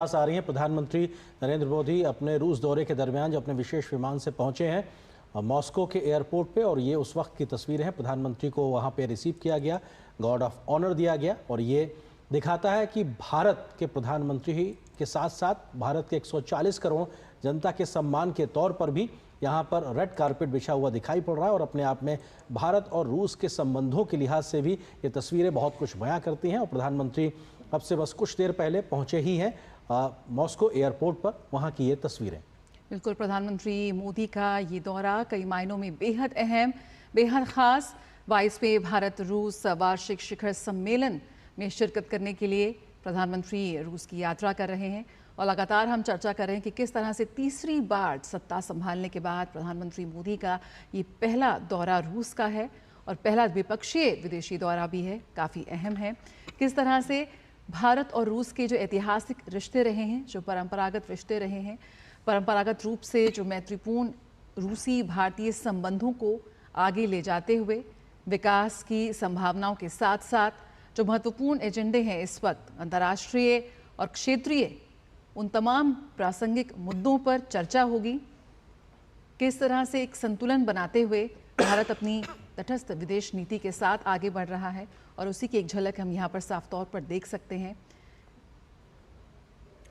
पास आ रही हैं। प्रधानमंत्री नरेंद्र मोदी अपने रूस दौरे के दरमियान जो अपने विशेष विमान से पहुंचे हैं मॉस्को के एयरपोर्ट पे, और ये उस वक्त की तस्वीरें हैं। प्रधानमंत्री को वहां पे रिसीव किया गया, गार्ड ऑफ ऑनर दिया गया, और ये दिखाता है कि भारत के प्रधानमंत्री के साथ साथ भारत के 140 करोड़ जनता के सम्मान के तौर पर भी यहाँ पर रेड कारपेट बिछा हुआ दिखाई पड़ रहा है। और अपने आप में भारत और रूस के संबंधों के लिहाज से भी ये तस्वीरें बहुत कुछ बयां करती हैं। और प्रधानमंत्री अब से बस कुछ देर पहले पहुंचे ही हैं मॉस्को एयरपोर्ट पर। वहां की ये तस्वीरें। बिल्कुल, प्रधानमंत्री मोदी का ये दौरा कई मायनों में बेहद अहम, बेहद खास। 22वें भारत रूस वार्षिक शिखर सम्मेलन में शिरकत करने के लिए प्रधानमंत्री रूस की यात्रा कर रहे हैं। और लगातार हम चर्चा कर रहे हैं कि किस तरह से तीसरी बार सत्ता संभालने के बाद प्रधानमंत्री मोदी का ये पहला दौरा रूस का है और पहला द्विपक्षीय विदेशी दौरा भी है, काफ़ी अहम है। किस तरह से भारत और रूस के जो ऐतिहासिक रिश्ते रहे हैं, जो परंपरागत रिश्ते रहे हैं, परंपरागत रूप से जो मैत्रीपूर्ण रूसी भारतीय संबंधों को आगे ले जाते हुए विकास की संभावनाओं के साथ साथ जो महत्वपूर्ण एजेंडे हैं इस वक्त अंतर्राष्ट्रीय और क्षेत्रीय, उन तमाम प्रासंगिक मुद्दों पर चर्चा होगी। किस तरह से एक संतुलन बनाते हुए भारत अपनी तटस्थ विदेश नीति के साथ आगे बढ़ रहा है, और उसी की एक झलक हम यहाँ पर साफ तौर पर देख सकते हैं।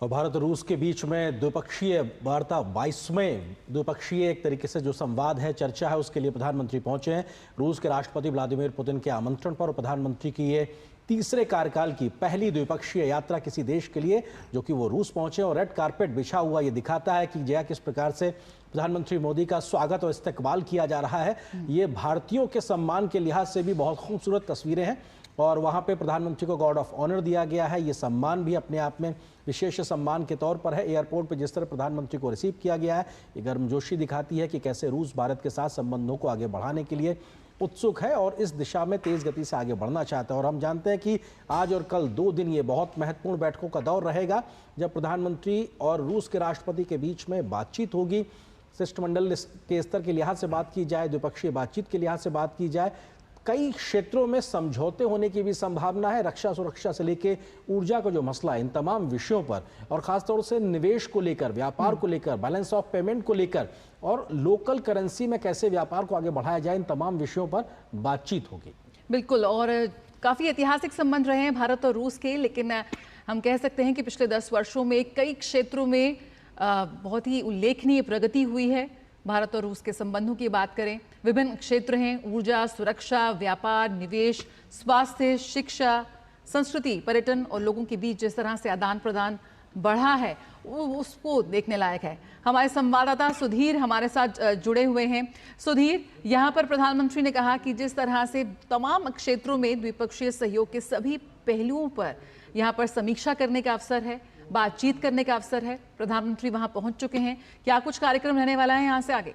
और भारत और रूस के बीच में द्विपक्षीय वार्ता, 22वें द्विपक्षीय एक तरीके से जो संवाद है, चर्चा है, उसके लिए प्रधानमंत्री पहुंचे हैं। रूस के राष्ट्रपति व्लादिमीर पुतिन के आमंत्रण पर प्रधानमंत्री की ये तीसरे कार्यकाल की पहली द्विपक्षीय यात्रा किसी देश के लिए, जो कि वो रूस पहुंचे। और रेड कारपेट बिछा हुआ ये दिखाता है कि जया किस प्रकार से प्रधानमंत्री मोदी का स्वागत और इस्तकबाल किया जा रहा है। ये भारतीयों के सम्मान के लिहाज से भी बहुत खूबसूरत तस्वीरें हैं। और वहाँ पे प्रधानमंत्री को गार्ड ऑफ ऑनर दिया गया है। ये सम्मान भी अपने आप में विशेष सम्मान के तौर पर है। एयरपोर्ट पे जिस तरह प्रधानमंत्री को रिसीव किया गया है, ये गर्मजोशी दिखाती है कि कैसे रूस भारत के साथ संबंधों को आगे बढ़ाने के लिए उत्सुक है और इस दिशा में तेज गति से आगे बढ़ना चाहता है। और हम जानते हैं कि आज और कल 2 दिन ये बहुत महत्वपूर्ण बैठकों का दौर रहेगा, जब प्रधानमंत्री और रूस के राष्ट्रपति के बीच में बातचीत होगी। शिष्टमंडल के स्तर के लिहाज से बात की जाए, द्विपक्षीय बातचीत के लिहाज से बात की जाए, कई क्षेत्रों में समझौते होने की भी संभावना है। रक्षा सुरक्षा से लेकर ऊर्जा का जो मसला है, इन तमाम विषयों पर, और खासतौर से निवेश को लेकर, व्यापार को लेकर, बैलेंस ऑफ पेमेंट को लेकर, और लोकल करेंसी में कैसे व्यापार को आगे बढ़ाया जाए, इन तमाम विषयों पर बातचीत होगी। बिल्कुल, और काफ़ी ऐतिहासिक संबंध रहे हैं भारत और रूस के, लेकिन हम कह सकते हैं कि पिछले 10 वर्षों में कई क्षेत्रों में बहुत ही उल्लेखनीय प्रगति हुई है। भारत और रूस के संबंधों की बात करें, विभिन्न क्षेत्र हैं, ऊर्जा, सुरक्षा, व्यापार, निवेश, स्वास्थ्य, शिक्षा, संस्कृति, पर्यटन, और लोगों के बीच जिस तरह से आदान प्रदान बढ़ा है उसको देखने लायक है। हमारे संवाददाता सुधीर हमारे साथ जुड़े हुए हैं। सुधीर, यहाँ पर प्रधानमंत्री ने कहा कि जिस तरह से तमाम क्षेत्रों में द्विपक्षीय सहयोग के सभी पहलुओं पर यहाँ पर समीक्षा करने का अवसर है, बातचीत करने का अवसर है। प्रधानमंत्री वहां पहुंच चुके हैं। क्या कुछ कार्यक्रम रहने वाला है यहां से आगे?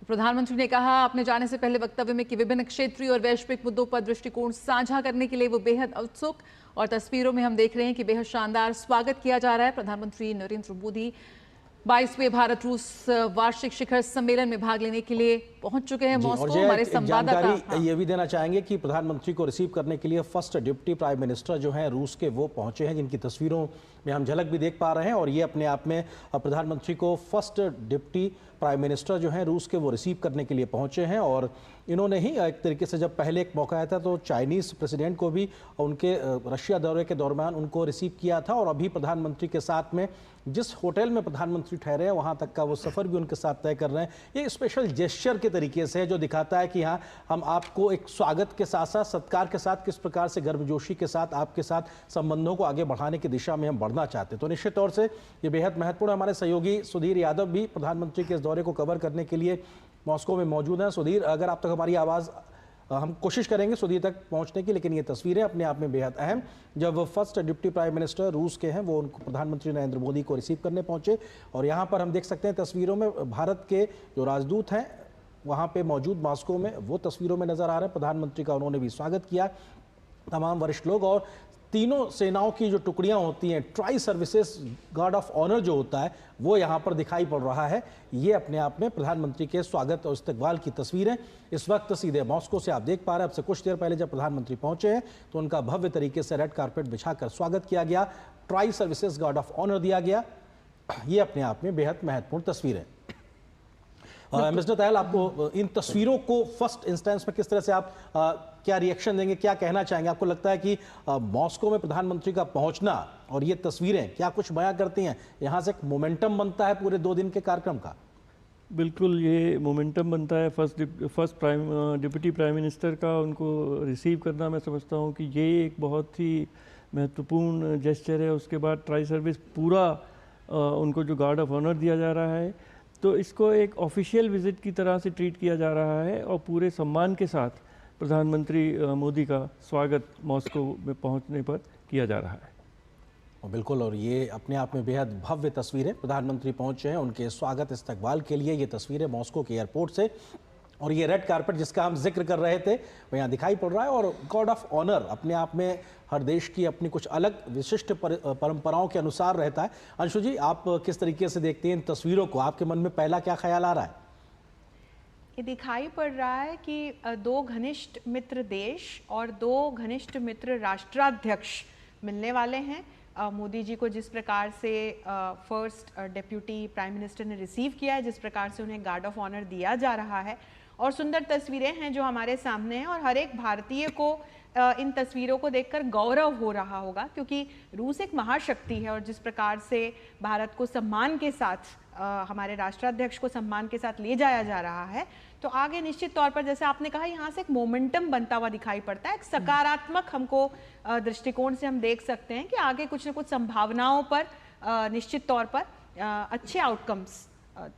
प्रधानमंत्री ने कहा अपने जाने से पहले वक्तव्य में कि विभिन्न क्षेत्रीय और वैश्विक मुद्दों पर दृष्टिकोण साझा करने के लिए वो बेहद उत्सुक, और तस्वीरों में हम देख रहे हैं कि बेहद शानदार स्वागत किया जा रहा है। प्रधानमंत्री नरेंद्र मोदी 22वें भारत रूस वार्षिक शिखर सम्मेलन में भाग लेने के लिए पहुंच चुके हैं मॉस्को। हमारे संवाददाता ये भी देना चाहेंगे कि प्रधानमंत्री को रिसीव करने के लिए फर्स्ट डिप्टी प्राइम मिनिस्टर जो हैं रूस के, वो पहुंचे हैं, जिनकी तस्वीरों में हम झलक भी देख पा रहे हैं। और ये अपने आप में प्रधानमंत्री को फर्स्ट डिप्टी प्राइम मिनिस्टर जो हैं रूस के, वो रिसीव करने के लिए पहुंचे हैं। और इन्होंने ही एक तरीके से जब पहले एक मौका आया था तो चाइनीज़ प्रेसिडेंट को भी उनके रशिया दौरे के दौरान उनको रिसीव किया था। और अभी प्रधानमंत्री के साथ में जिस होटल में प्रधानमंत्री ठहरे हैं, वहाँ तक का वो सफ़र भी उनके साथ तय कर रहे हैं। ये स्पेशल जेस्चर के तरीके से है, जो दिखाता है कि हाँ, हम आपको एक स्वागत के साथ साथ, सत्कार के साथ, किस प्रकार से गर्मजोशी के साथ आपके साथ संबंधों को आगे बढ़ाने की दिशा में हम बढ़ना चाहते हैं। तो निश्चित तौर से ये बेहद महत्वपूर्ण। हमारे सहयोगी सुधीर यादव भी प्रधानमंत्री के इस दौरे को कवर करने के लिए मॉस्को में मौजूद हैं। सुधीर, अगर आप तक हमारी आवाज़, हम कोशिश करेंगे सुधीर तक पहुंचने की, लेकिन ये तस्वीरें अपने आप में बेहद अहम, जब फर्स्ट डिप्टी प्राइम मिनिस्टर रूस के हैं, वो उनको प्रधानमंत्री नरेंद्र मोदी को रिसीव करने पहुंचे। और यहाँ पर हम देख सकते हैं तस्वीरों में भारत के जो राजदूत हैं वहाँ पे मौजूद मॉस्को में, वो तस्वीरों में नजर आ रहे हैं। प्रधानमंत्री का उन्होंने भी स्वागत किया, तमाम वरिष्ठ लोग। और तीनों सेनाओं की जो टुकड़ियां होती हैं, tri services guard of honour जो होता है वो यहाँ पर दिखाई पड़ रहा है। ये अपने आप में प्रधानमंत्री के स्वागत और इस्तकबाल की तस्वीर है। इस वक्त सीधे मॉस्को से आप देख पा रहे हैं, अब से कुछ देर पहले जब प्रधानमंत्री पहुंचे हैं तो उनका भव्य तरीके से रेड कारपेट बिछाकर स्वागत किया गया, tri services guard of honour दिया गया। ये अपने आप में बेहद महत्वपूर्ण तस्वीर है। मिस्टर दयाल, आपको इन तस्वीरों को फर्स्ट इंस्टेंस में किस तरह से आप क्या रिएक्शन देंगे, क्या कहना चाहेंगे? आपको लगता है कि मॉस्को में प्रधानमंत्री का पहुंचना और ये तस्वीरें क्या कुछ बयां करती हैं? यहां से एक मोमेंटम बनता है पूरे 2 दिन के कार्यक्रम का? बिल्कुल, ये मोमेंटम बनता है। फर्स्ट डिप्टी प्राइम मिनिस्टर का उनको रिसीव करना, मैं समझता हूँ कि ये एक बहुत ही महत्वपूर्ण जेस्चर है। उसके बाद ट्राई सर्विस पूरा उनको जो गार्ड ऑफ ऑनर दिया जा रहा है, तो इसको एक ऑफिशियल विजिट की तरह से ट्रीट किया जा रहा है और पूरे सम्मान के साथ प्रधानमंत्री मोदी का स्वागत मॉस्को में पहुंचने पर किया जा रहा है। बिल्कुल, और ये अपने आप में बेहद भव्य तस्वीर है। प्रधानमंत्री पहुंचे हैं, उनके स्वागत इस्तकबाल के लिए ये तस्वीर है मॉस्को के एयरपोर्ट से, और ये रेड कारपेट जिसका हम जिक्र कर रहे थे वो यहाँ दिखाई पड़ रहा है। और गार्ड ऑफ ऑनर अपने आप में हर देश की अपनी कुछ अलग विशिष्ट परंपराओं के अनुसार रहता है। अंशु जी, आप किस तरीके से देखते हैं इन तस्वीरों को? आपके मन में पहला क्या ख्याल आ रहा है? ये दिखाई पड़ रहा है कि 2 घनिष्ठ मित्र देश और 2 घनिष्ठ मित्र राष्ट्राध्यक्ष मिलने वाले हैं। मोदी जी को जिस प्रकार से फर्स्ट डिप्टी प्राइम मिनिस्टर ने रिसीव किया है, जिस प्रकार से उन्हें गार्ड ऑफ ऑनर दिया जा रहा है, और सुंदर तस्वीरें हैं जो हमारे सामने हैं, और हर एक भारतीय को इन तस्वीरों को देखकर गौरव हो रहा होगा, क्योंकि रूस एक महाशक्ति है और जिस प्रकार से भारत को सम्मान के साथ हमारे राष्ट्राध्यक्ष को सम्मान के साथ ले जाया जा रहा है, तो आगे निश्चित तौर पर जैसे आपने कहा यहाँ से एक मोमेंटम बनता हुआ दिखाई पड़ता है। एक सकारात्मक हमको दृष्टिकोण से हम देख सकते हैं कि आगे कुछ न कुछ संभावनाओं पर निश्चित तौर पर अच्छे आउटकम्स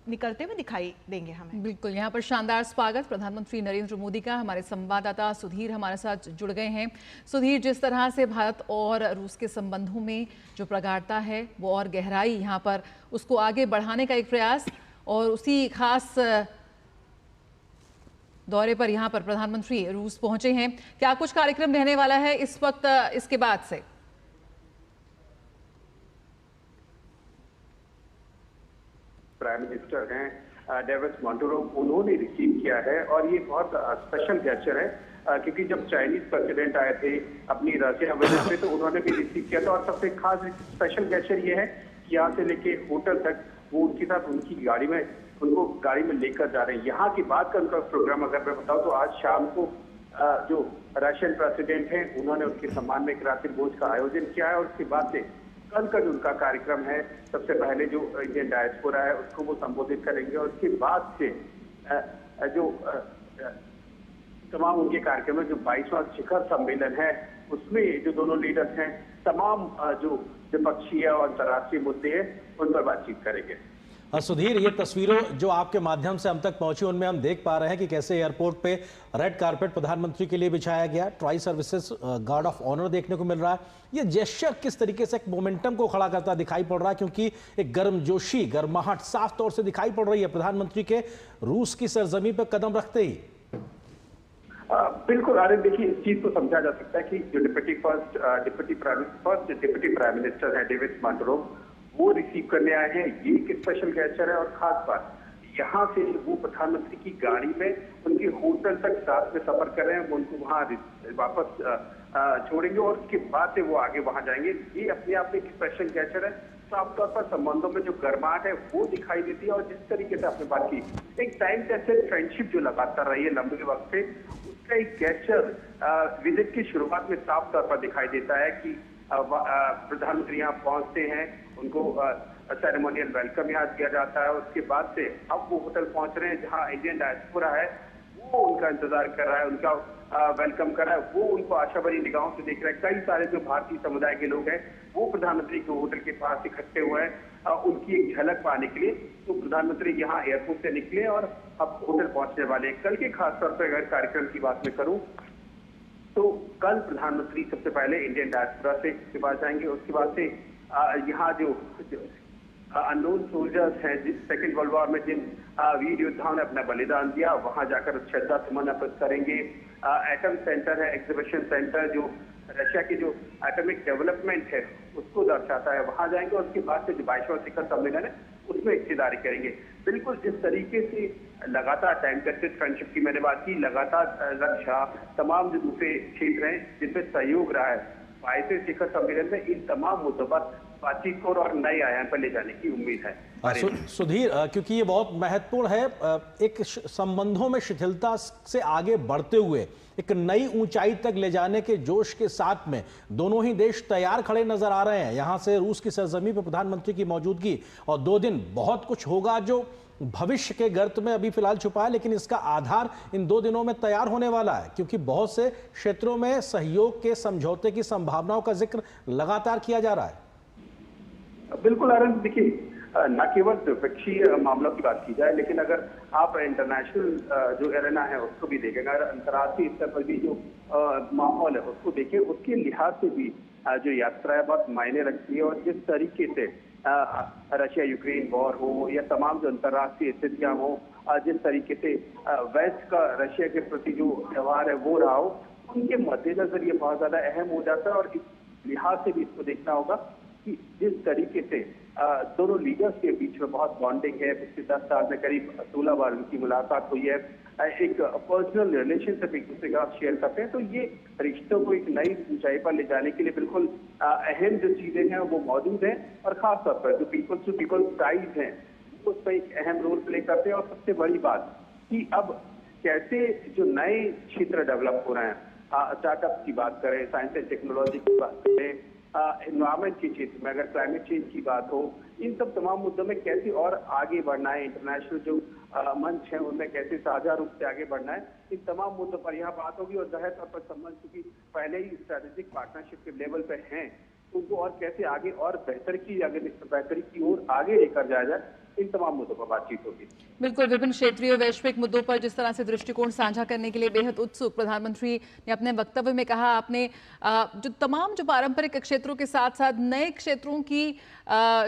निकलते हुए दिखाई देंगे हमें। बिल्कुल, यहाँ पर शानदार स्वागत प्रधानमंत्री नरेंद्र मोदी का। हमारे संवाददाता सुधीर हमारे साथ जुड़ गए हैं। सुधीर, जिस तरह से भारत और रूस के संबंधों में जो प्रगाढ़ता है वो और गहराई, यहाँ पर उसको आगे बढ़ाने का एक प्रयास, और उसी खास दौरे पर यहाँ पर प्रधानमंत्री रूस पहुंचे हैं। क्या कुछ कार्यक्रम रहने वाला है इस वक्त इसके बाद से? प्राइम मिनिस्टर हैं डेविड मोंटेरो, उन्होंने रिसीव किया है, और ये बहुत स्पेशल गेस्चर है क्योंकि जब चाइनीज प्रेसिडेंट आए थे अपनी रशिया विजिट पे तो उन्होंने भी रिसीव किया था। और सबसे खास स्पेशल गेस्चर ये है कि यहाँ से लेके होटल तक वो उनके साथ उनकी गाड़ी में उनको गाड़ी में लेकर जा रहे हैं। यहाँ की बात का उनका प्रोग्राम अगर मैं बताऊँ तो आज शाम को जो रशियन प्रेसिडेंट हैं उन्होंने उनके सम्मान में एक रात्रि भोज का आयोजन किया है, और उसके बाद से कल का जो उनका कार्यक्रम है, सबसे पहले जो इंडियन डायस्पोरा है उसको वो संबोधित करेंगे, और उसके बाद से जो तमाम उनके कार्यक्रम में जो 22वां शिखर सम्मेलन है उसमें जो दोनों लीडर्स हैं तमाम जो द्विपक्षीय और अंतर्राष्ट्रीय मुद्दे हैं उन पर बातचीत करेंगे। सुधीर, ये तस्वीरों जो आपके माध्यम से हम तक पहुंची उनमें हम देख पा रहे हैं कि कैसे एयरपोर्ट पे रेड कारपेट प्रधानमंत्री के लिए बिछाया गया, tri services guard of honour देखने को मिल रहा है। ये जेस्चर किस तरीके से एक मोमेंटम को खड़ा करता दिखाई पड़ रहा है, क्योंकि एक गर्मजोशी, गर्माहट साफ तौर से दिखाई पड़ रही है प्रधानमंत्री के रूस की सरजमी पर कदम रखते ही। बिल्कुल, अरे देखिए, इस चीज को समझा जा सकता है कि जो डिप्टी प्राइम मिनिस्टर है डेविड मोंटेरो, वो रिसीव करने आए हैं। ये एक स्पेशल गेस्चर है, और खास बात यहाँ से वो प्रधानमंत्री की गाड़ी में उनके होटल तक साथ में सफर कर रहे हैं, वो उनको वहाँ वापस छोड़ेंगे और उसके बाद से वो आगे वहाँ जाएंगे। ये अपने आप में एक स्पेशल गेस्चर है। साफ तौर पर संबंधों में जो गर्माहट है वो दिखाई देती है, और जिस तरीके से आपने बात की, एक टाइम टेस्टेड फ्रेंडशिप जो लगातार रही है लंबे वक्त से, उसका एक गेस्चर विजिट की शुरुआत में साफ तौर पर दिखाई देता है कि प्रधानमंत्री यहाँ पहुंचते हैं, उनको सेरेमोनियल वेलकम यहाँ दिया जाता है। उसके बाद से अब वो होटल पहुंच रहे हैं जहाँ इंडियन डायस्पोरा है वो उनका इंतजार कर रहा है, उनका वेलकम कर रहा है, वो उनको आशा भरी निगाहों से देख रहे हैं। कई सारे जो भारतीय समुदाय के लोग हैं वो प्रधानमंत्री के होटल के पास इकट्ठे हुए हैं उनकी एक झलक पाने के लिए। तो प्रधानमंत्री यहाँ एयरपोर्ट से निकले और अब होटल पहुंचने वाले हैं। कल के खास तौर पर अगर कार्यक्रम की बात मैं करूँ तो कल प्रधानमंत्री सबसे पहले इंडियन डायस्पोरा से के पास जाएंगे। उसके बाद से यहाँ जो अननोन सोल्जर्स हैं, जिस सेकेंड वर्ल्ड वॉर में जिन वीर योद्धाओं ने अपना बलिदान दिया, वहां जाकर श्रद्धा सुमन अर्पित करेंगे। एटम सेंटर है, एग्जीबिशन सेंटर जो रशिया की जो एटॉमिक डेवलपमेंट है उसको दर्शाता है, वहां जाएंगे और उसके बाद से जो 22वां शिखर सम्मेलन है उसमें हिस्सेदारी करेंगे। बिल्कुल जिस तरीके से लगातार टाइम टेस्टेड फ्रेंडशिप की मैंने बात की, लगातार रक्षा, तमाम जो दूसरे क्षेत्र हैं जिनमें सहयोग रहा है, 22वें शिखर सम्मेलन में इन तमाम मुद्दों पर बातचीत को और नए आयाम पर ले जाने की उम्मीद है। सुधीर, क्योंकि ये बहुत महत्वपूर्ण है, एक संबंधों में शिथिलता से आगे बढ़ते हुए एक नई ऊंचाई तक ले जाने के जोश के साथ में दोनों ही देश तैयार खड़े नजर आ रहे हैं। यहां से रूस की सरजमी पर प्रधानमंत्री की मौजूदगी और 2 दिन बहुत कुछ होगा जो भविष्य के गर्त में अभी फिलहाल छुपा है, लेकिन इसका आधार इन 2 दिनों में तैयार होने वाला है, क्योंकि बहुत से क्षेत्रों में सहयोग के समझौते की संभावनाओं का जिक्र लगातार किया जा रहा है। बिल्कुल आनंद, देखिए न केवल द्विपक्षीय मामलों की बात की जाए, लेकिन अगर आप इंटरनेशनल जो एरेना है उसको भी देखें, अगर अंतर्राष्ट्रीय स्तर पर भी जो माहौल है उसको देखें, उसके लिहाज से भी जो यात्रा है बहुत मायने रखती है। और जिस तरीके से रशिया यूक्रेन वॉर हो या तमाम जो अंतर्राष्ट्रीय स्थितियां हो, जिस तरीके से वेस्ट का रशिया के प्रति जो व्यवहार है वो रहा हो, उनके मद्देनजर ये बहुत ज्यादा अहम हो जाता है। और इस लिहाज से भी इसको देखना होगा कि जिस तरीके से दोनों लीडर्स के बीच में बहुत बॉन्डिंग है, पिछले 10 साल में करीब 16 बार उनकी मुलाकात हुई है, एक पर्सनल रिलेशनशिप एक दूसरे का शेयर करते हैं, तो ये रिश्तों को एक नई ऊंचाई पर ले जाने के लिए बिल्कुल अहम जो चीजें हैं वो मौजूद हैं। और खासतौर पर जो पीपल टू पीपल टाइज हैं उस पर एक अहम रोल प्ले करते हैं। और सबसे बड़ी बात कि अब कैसे जो नए क्षेत्र डेवलप हो रहे हैं, स्टार्टअप की बात करें, साइंस एंड टेक्नोलॉजी की बात करें, एनवायरमेंट के क्षेत्र में अगर क्लाइमेट चेंज की बात हो, इन सब तमाम मुद्दों में कैसे और आगे बढ़ना है, इंटरनेशनल जो मंच है उनमें कैसे साझा रूप से आगे बढ़ना है, इन तमाम मुद्दों पर यहाँ बात होगी। और जाहिर तौर पर संबंध क्योंकि पहले ही स्ट्रेटेजिक पार्टनरशिप के लेवल पे हैं, उनको और कैसे आगे और बेहतरी की ओर आगे लेकर जाया जाए, इन तमाम मुद्दों पर बातचीत होगी। बिल्कुल, विभिन्न क्षेत्रीय वैश्विक मुद्दों पर जिस तरह से दृष्टिकोण साझा करने के लिए बेहद उत्सुक प्रधानमंत्री ने अपने वक्तव्य में कहा। आपने जो तमाम जो पारंपरिक क्षेत्रों के साथ साथ नए क्षेत्रों की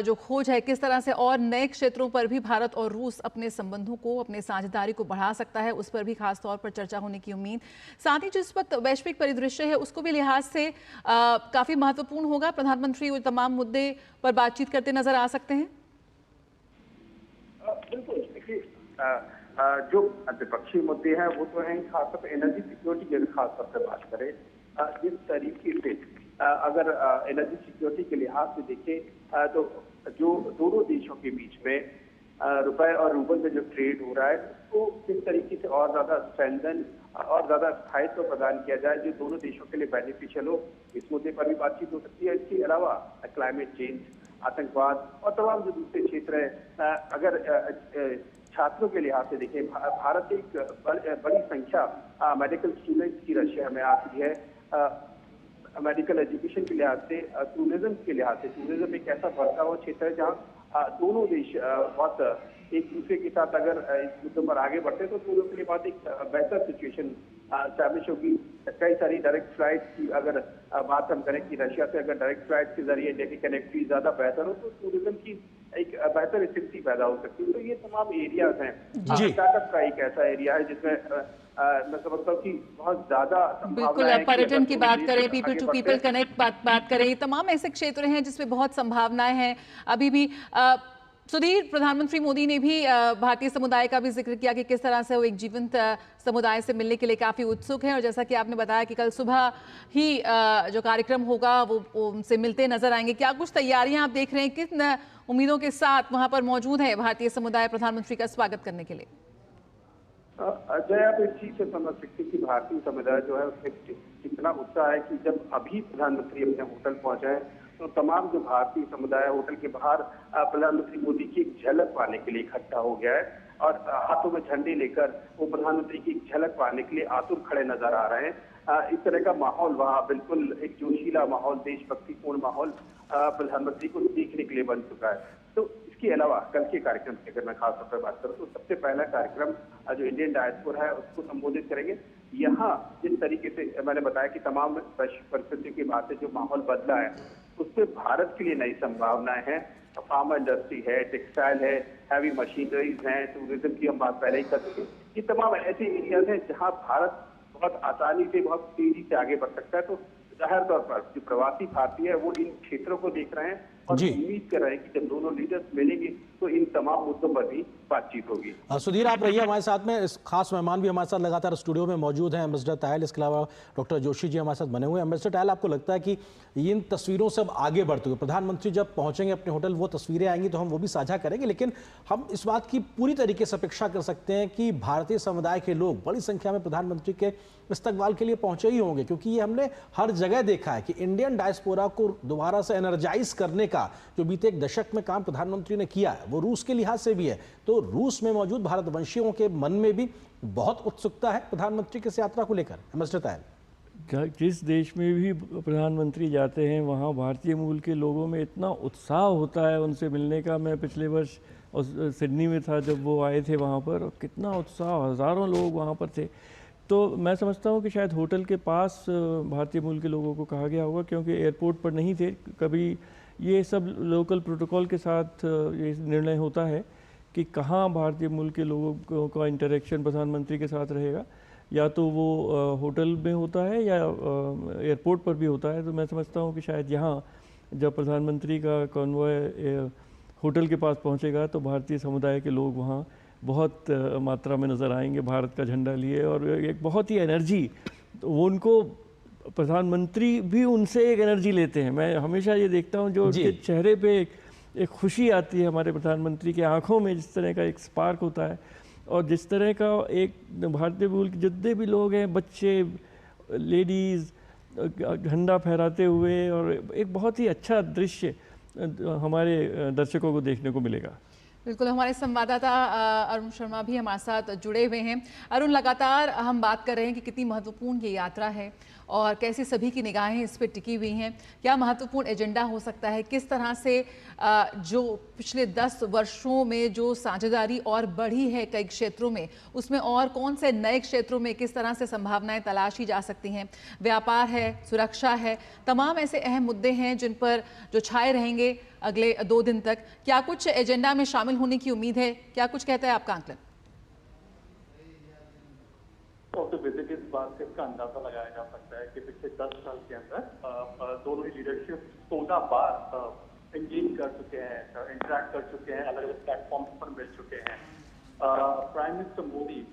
जो खोज है, किस तरह से और नए क्षेत्रों पर भी भारत और रूस अपने संबंधों को, अपने साझेदारी को बढ़ा सकता है, उस पर भी खास तौर पर चर्चा होने की उम्मीद। साथ ही जिस वक्त वैश्विक परिदृश्य है उसको भी लिहाज से काफी महत्वपूर्ण होगा। प्रधानमंत्री वो तमाम मुद्दे पर बातचीत करते नजर आ सकते हैं। बिल्कुल, देखिए जो द्विपक्षीय मुद्दे हैं वो तो हैं, खासतौर पर एनर्जी सिक्योरिटी की अगर खासतौर पर बात करें, जिस तरीके से अगर एनर्जी सिक्योरिटी के लिहाज से देखें तो जो दोनों देशों के बीच में रुपए और रूबल में जो ट्रेड हो रहा है उसको किस तरीके से और ज्यादा स्ट्रेंथन और ज्यादा स्थायित्व प्रदान किया जाए जो दोनों देशों के लिए बेनिफिशियल हो, इस मुद्दे पर भी बातचीत हो सकती है। इसके अलावा क्लाइमेट चेंज, आतंकवाद और तमाम जो दूसरे क्षेत्र है, अगर छात्रों के लिहाज से देखें, भारत एक बड़ी संख्या मेडिकल स्टूडेंट्स की रशिया में आती है। मेडिकल एजुकेशन के लिहाज से, टूरिज्म के लिहाज से, टूरिज्म एक ऐसा बढ़ता हुआ क्षेत्र है जहाँ दोनों देश बहुत एक दूसरे के साथ अगर इस मुद्दों पर आगे बढ़ते हैं तो दोनों के लिए बहुत एक बेहतर सिचुएशन स्टैब्लिश होगी। कई सारी डायरेक्ट फ्लाइट की अगर बात हम करें कि रशिया से अगर डायरेक्ट फ्लाइट के जरिए डेली कनेक्टिविटी ज्यादा बेहतर हो तो टूरिज्म की एक बेहतर स्थिति पैदा हो सकती है। तो ये तमाम एरियाज हैं। स्टार्टअप का एक ऐसा एरिया है जिसमें मैं समझता हूँ कि बहुत ज्यादा बिल्कुल, पर्यटन की बात करें, पीपल टू पीपल कनेक्ट बात करें, ये तमाम ऐसे क्षेत्र हैं जिसमें बहुत संभावनाएं हैं अभी भी। सुधीर, प्रधानमंत्री मोदी ने भी भारतीय समुदाय का भी जिक्र किया कि किस तरह से वो एक जीवंत समुदाय से मिलने के लिए काफी उत्सुक हैं। और जैसा कि आपने बताया कि कल सुबह ही जो कार्यक्रम होगा वो उनसे मिलते नजर आएंगे। क्या कुछ तैयारियां आप देख रहे हैं, किन उम्मीदों के साथ वहां पर मौजूद है भारतीय समुदाय प्रधानमंत्री का स्वागत करने के लिए? अजय, आप इस चीज से समझ सकते कि भारतीय समुदाय जो है उसमें कितना उत्साह है कि जब अभी प्रधानमंत्री अपने होटल पहुंचे हैं तो तमाम जो भारतीय समुदाय होटल के बाहर प्रधानमंत्री मोदी की एक झलक पाने के लिए इकट्ठा हो गया है और हाथों में झंडे लेकर वो प्रधानमंत्री की एक झलक पाने के लिए आतुर खड़े नजर आ रहे हैं। इस तरह का माहौल वहाँ बिल्कुल एक जोशीला माहौल, देशभक्तिपूर्ण माहौल प्रधानमंत्री को देखने के लिए बन चुका है। तो इसके अलावा कल के कार्यक्रम की अगर मैं खासतौर पर बात करूँ तो सबसे पहला कार्यक्रम जो इंडियन डायस्पोरा है उसको संबोधित करेंगे। यहाँ जिस तरीके से मैंने बताया कि तमाम वैश्विक परिस्थितियों की बात है, जो माहौल बदला है उससे भारत के लिए नई संभावनाएं हैं। फार्मा इंडस्ट्री है, टेक्सटाइल है, हैवी मशीनरीज हैं, टूरिज्म की हम बात पहले ही कर चुके। ये तमाम ऐसे एरियाज हैं जहाँ भारत बहुत आसानी से, बहुत तेजी से आगे बढ़ सकता है। तो जाहिर तौर पर जो प्रवासी भारतीय है वो इन क्षेत्रों को देख रहे हैं और जी। उम्मीद कर रहे हैं कि जब दोनों लीडर्स मिलेंगे तो इन तमाम मुद्दों पर भी बातचीत होगी। सुधीर, आप रहिए हमारे साथ में। इस खास मेहमान भी हमारे साथ लगातार स्टूडियो में मौजूद हैं, एम्बेसडर तायल, इसके अलावा डॉक्टर जोशी जी हमारे साथ बने हुए हैं। एम्बेसडर तायल, आपको लगता है कि इन तस्वीरों से अब आगे बढ़ते हुए प्रधानमंत्री जब पहुंचेंगे अपने होटल, वो तस्वीरें आएंगी तो हम वो भी साझा करेंगे, लेकिन हम इस बात की पूरी तरीके से अपेक्षा कर सकते हैं कि भारतीय समुदाय के लोग बड़ी संख्या में प्रधानमंत्री के इस्तकबाल के लिए पहुंचे ही होंगे, क्योंकि ये हमने हर जगह देखा है कि इंडियन डायस्पोरा को दोबारा से एनर्जाइज करने का जो बीते एक दशक में काम प्रधानमंत्री ने किया है वो रूस के लिहाज से भी है। तो रूस में मौजूद भारतवंशियों के मन में भी बहुत उत्सुकता है प्रधानमंत्री की इस यात्रा को लेकर। एम्बेसडर तायल, जिस देश में भी प्रधानमंत्री जाते हैं वहाँ भारतीय मूल के लोगों में इतना उत्साह होता है उनसे मिलने का। मैं पिछले वर्ष सिडनी में था जब वो आए थे वहाँ पर, और कितना उत्साह, हज़ारों लोग वहाँ पर थे। तो मैं समझता हूँ कि शायद होटल के पास भारतीय मूल के लोगों को कहा गया होगा, क्योंकि एयरपोर्ट पर नहीं थे कभी। ये सब लोकल प्रोटोकॉल के साथ ये निर्णय होता है कि कहाँ भारतीय मूल के लोगों का इंटरेक्शन प्रधानमंत्री के साथ रहेगा, या तो वो होटल में होता है या एयरपोर्ट पर भी होता है। तो मैं समझता हूँ कि शायद यहाँ जब प्रधानमंत्री का कॉन्वॉय होटल के पास पहुँचेगा तो भारतीय समुदाय के लोग वहाँ बहुत मात्रा में नज़र आएंगे भारत का झंडा लिए, और एक बहुत ही एनर्जी, तो वो उनको प्रधानमंत्री भी उनसे एक एनर्जी लेते हैं। मैं हमेशा ये देखता हूँ जो उनके चेहरे पे एक खुशी आती है, हमारे प्रधानमंत्री के आंखों में जिस तरह का एक स्पार्क होता है, और जिस तरह का एक भारतीय मूल के जितने भी लोग हैं, बच्चे, लेडीज़, झंडा फहराते हुए, और एक बहुत ही अच्छा दृश्य हमारे दर्शकों को देखने को मिलेगा। बिल्कुल, हमारे संवाददाता अरुण शर्मा भी हमारे साथ जुड़े हुए हैं। अरुण, लगातार हम बात कर रहे हैं कि कितनी महत्वपूर्ण ये यात्रा है और कैसे सभी की निगाहें इस पर टिकी हुई हैं। क्या महत्वपूर्ण एजेंडा हो सकता है, किस तरह से जो पिछले 10 वर्षों में जो साझेदारी और बढ़ी है कई क्षेत्रों में, उसमें और कौन से नए क्षेत्रों में किस तरह से संभावनाएं तलाशी जा सकती हैं। व्यापार है, सुरक्षा है, तमाम ऐसे अहम मुद्दे हैं जिन पर जो छाए रहेंगे अगले 2 दिन तक। क्या कुछ एजेंडा में शामिल होने की उम्मीद है, क्या कुछ कहता है आपका आंकलन? विजिट इस बात से इसका अंदाजा लगाया जा सकता है कि पिछले 10 साल के अंदर दोनों ही लीडरशिप 14 बार एंगेज कर चुके हैं, इंटरैक्ट कर चुके हैं, अलग अलग प्लेटफॉर्म्स पर मिल चुके हैं। Prime minister Modi